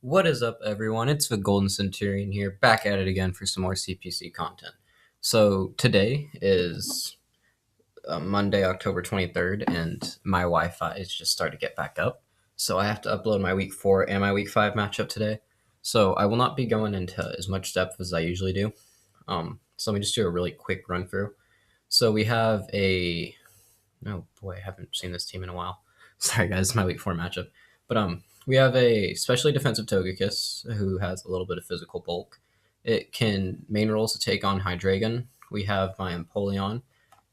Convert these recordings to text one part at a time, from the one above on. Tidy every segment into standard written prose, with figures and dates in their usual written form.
What is up, everyone? It's the Golden Centurion here, back at it again for some more CPC content. So today is Monday, October 23rd, and my Wi-Fi is just starting to get back up. So I have to upload my Week 4 and my Week 5 matchup today. So I will not be going into as much depth as I usually do. So let me just do a really quick run through. So we have oh boy, I haven't seen this team in a while. Sorry guys, it's my Week 4 matchup. But we have a specially defensive Togekiss who has a little bit of physical bulk. It can main rolls to take on Hydreigon. We have my Empoleon,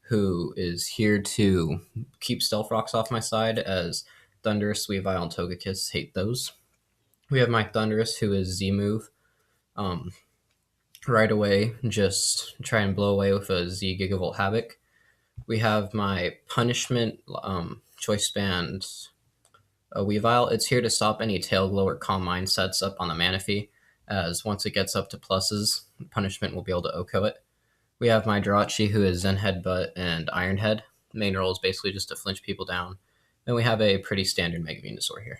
who is here to keep Stealth Rocks off my side, as Thundurus, Weavile, and Togekiss hate those. We have my Thundurus, who is Z move. Right away, just try and blow away with a Z Gigavolt Havoc. We have my Punishment Choice Band Weavile. It's here to stop any Tail Glow or Calm Mind sets up on the Manaphy, as once it gets up to pluses, Punishment will be able to OHKO it. We have my Jirachi, who is Zen Headbutt and Iron Head. Main role is basically just to flinch people down. Then we have a pretty standard Mega Venusaur here.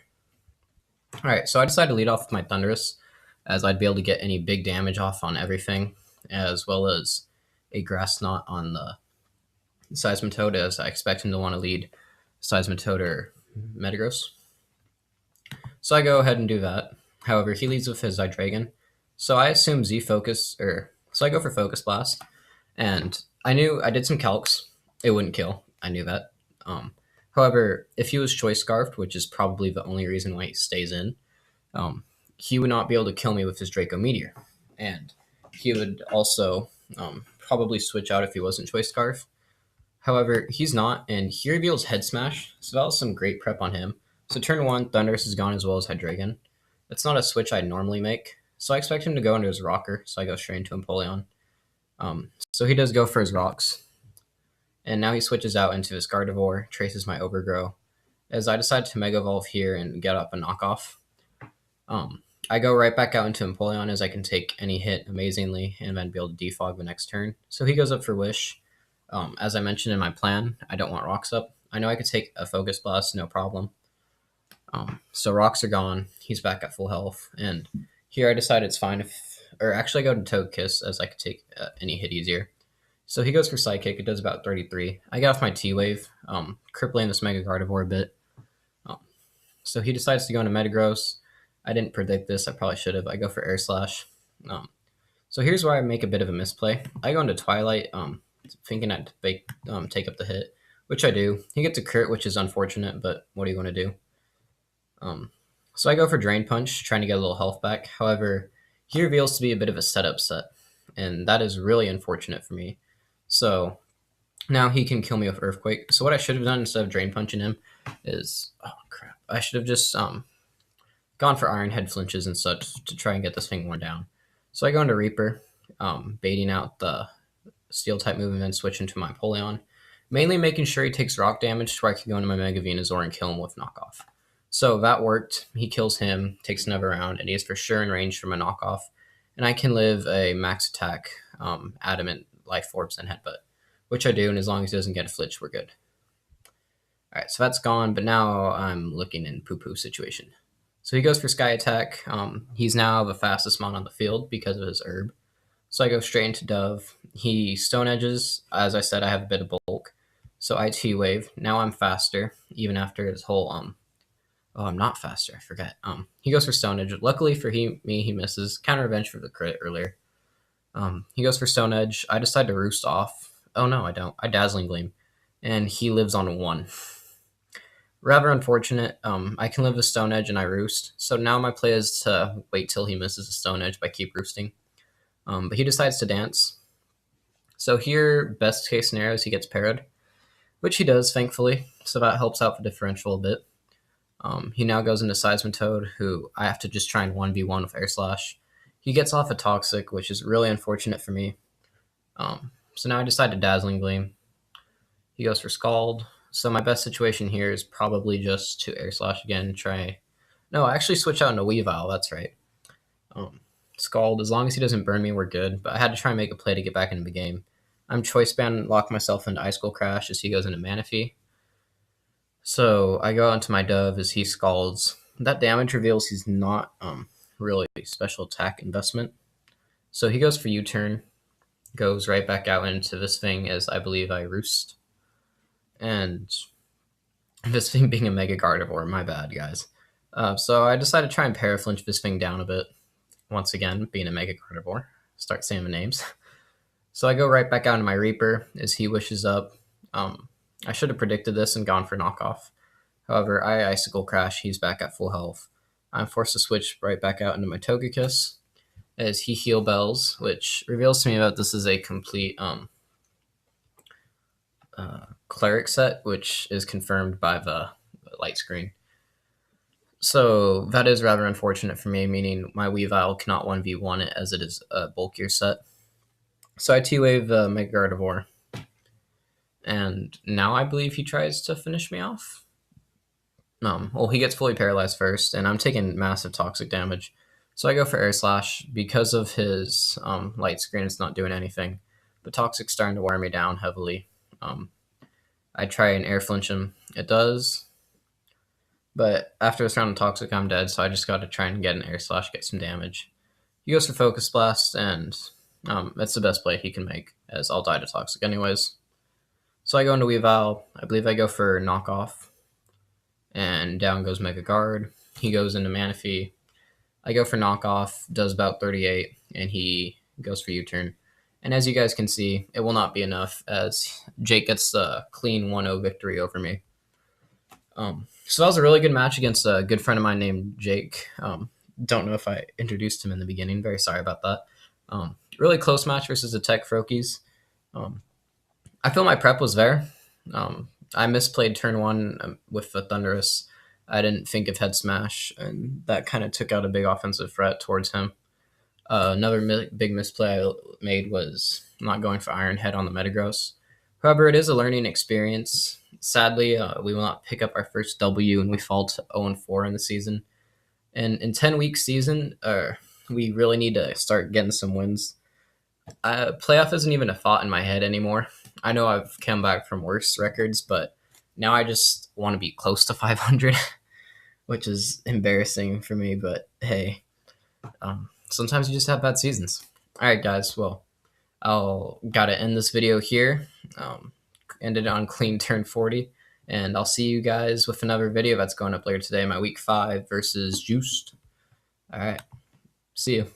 Alright, so I decided to lead off with my Thundurus, as I'd be able to get any big damage off on everything, as well as a Grass Knot on the Seismitoad, as I expect him to want to lead Seismitoad or Metagross. So I go ahead and do that. However, he leads with his Hydreigon. So I assume Z Focus, so I go for Focus Blast. And I knew I did some calcs. It wouldn't kill. I knew that. However, if he was Choice Scarfed, which is probably the only reason why he stays in, he would not be able to kill me with his Draco Meteor. And he would also probably switch out if he wasn't Choice Scarf. However, he's not, and he reveals Head Smash, so that was some great prep on him. So turn 1, Thundurus is gone as well as Hydreigon. That's not a switch I'd normally make, so I expect him to go into his Rocker, so I go straight into Empoleon. So he does go for his Rocks, and now he switches out into his Gardevoir, traces my Overgrow, as I decide to Mega Evolve here and get up a knockoff. I go right back out into Empoleon, as I can take any hit amazingly and then be able to defog the next turn. So he goes up for Wish. As I mentioned in my plan, I don't want Rocks up. I know I could take a Focus Blast, no problem. So Rocks are gone. He's back at full health. And here I decide it's fine actually I go to Togekiss, as I could take any hit easier. So he goes for Psychic. It does about 33. I get off my T-Wave, crippling this Mega Gardevoir a bit. So he decides to go into Metagross. I didn't predict this. I probably should have. I go for Air Slash. So here's where I make a bit of a misplay. I go into Twilight, thinking I'd take up the hit, which I do. He gets a crit, which is unfortunate, but what are you going to do? So I go for Drain Punch, trying to get a little health back. However, he reveals to be a bit of a setup set, and that is really unfortunate for me. So now he can kill me with Earthquake. So what I should have done instead of Drain Punching him is, oh crap, I should have just gone for Iron Head flinches and such to try and get this thing worn down. So I go into Reaper, baiting out the Steel type move and then switch into my Empoleon, mainly making sure he takes rock damage to where I can go into my Mega Venusaur and kill him with knockoff. So that worked. He kills him, takes another round, and he is for sure in range from a knockoff. And I can live a max attack, Adamant, Life Orbs, and Headbutt, which I do, and as long as he doesn't get a Flitch, we're good. Alright, so that's gone, but now I'm looking in Poo-Poo situation. So he goes for Sky Attack. He's now the fastest mon on the field because of his herb. So I go straight into Dove. He Stone Edges. As I said, I have a bit of bulk. So I T-Wave. Now I'm faster, even after his whole I'm not faster. I forget. He goes for Stone Edge. Luckily for me, he misses. Counter Revenge for the crit earlier. He goes for Stone Edge. I decide to Roost off. Oh no, I don't. I Dazzling Gleam, and he lives on 1. Rather unfortunate. I can live the Stone Edge and I Roost. So now my play is to wait till he misses the Stone Edge by keep roosting. But he decides to dance. So here, best case scenario is he gets parried, which he does, thankfully. So that helps out the differential a bit. He now goes into Seismitoad, who I have to just try and 1v1 with Air Slash. He gets off a Toxic, which is really unfortunate for me. So now I decide to Dazzling Gleam. He goes for Scald. So my best situation here is probably just to Air Slash again, I actually switch out into Weavile, that's right. Scald, as long as he doesn't burn me, we're good, but I had to try and make a play to get back into the game. I'm Choice Band and lock myself into Ice Skull Crash as he goes into Manaphy. So I go onto my Dove as he Scalds. That damage reveals he's not really special attack investment. So he goes for U-turn, goes right back out into this thing as I believe I roost. And this thing being a Mega Gardevoir, my bad, guys. So I decided to try and paraflinch this thing down a bit. Once again, being a Mega Gardevoir. Start saying the names. So I go right back out into my Reaper as he wishes up. I should have predicted this and gone for knockoff. However, I Icicle Crash, he's back at full health. I'm forced to switch right back out into my Togekiss as he Heal Bells, which reveals to me that this is a complete Cleric set, which is confirmed by the light screen. So that is rather unfortunate for me, meaning my Weavile cannot 1v1 it as it is a bulkier set. So I T-Wave the Mega Gardevoir. And now I believe he tries to finish me off. Well, he gets fully paralyzed first, and I'm taking massive toxic damage. So I go for Air Slash. Because of his light screen, it's not doing anything. But Toxic's starting to wear me down heavily. I try and Air Flinch him. It does. But after this round of Toxic, I'm dead, so I just got to try and get an Air Slash, get some damage. He goes for Focus Blast, and that's the best play he can make, as I'll die to Toxic anyways. So I go into Weavile. I believe I go for Knockoff. And down goes Mega Guard. He goes into Manaphy. I go for Knockoff, does about 38, and he goes for U-turn. And as you guys can see, it will not be enough as Jake gets the clean 1-0 victory over me. So that was a really good match against a good friend of mine named Jake. Don't know if I introduced him in the beginning. Very sorry about that. Really close match versus the Tech Frokies. I feel my prep was there. I misplayed turn 1 with the Thunderous. I didn't think of Head Smash, and that kind of took out a big offensive threat towards him. Another big misplay I made was not going for Iron Head on the Metagross. However, it is a learning experience. Sadly, we will not pick up our first W, and we fall to 0-4 in the season. And in 10-week season, we really need to start getting some wins. Playoff isn't even a thought in my head anymore. I know I've come back from worse records, but now I just want to be close to 500, which is embarrassing for me, but hey, sometimes you just have bad seasons. All right, guys, well, I'll gotta end this video here. Ended on clean turn 40, and I'll see you guys with another video that's going up later today, my week 5 versus Juiced. All right, see you.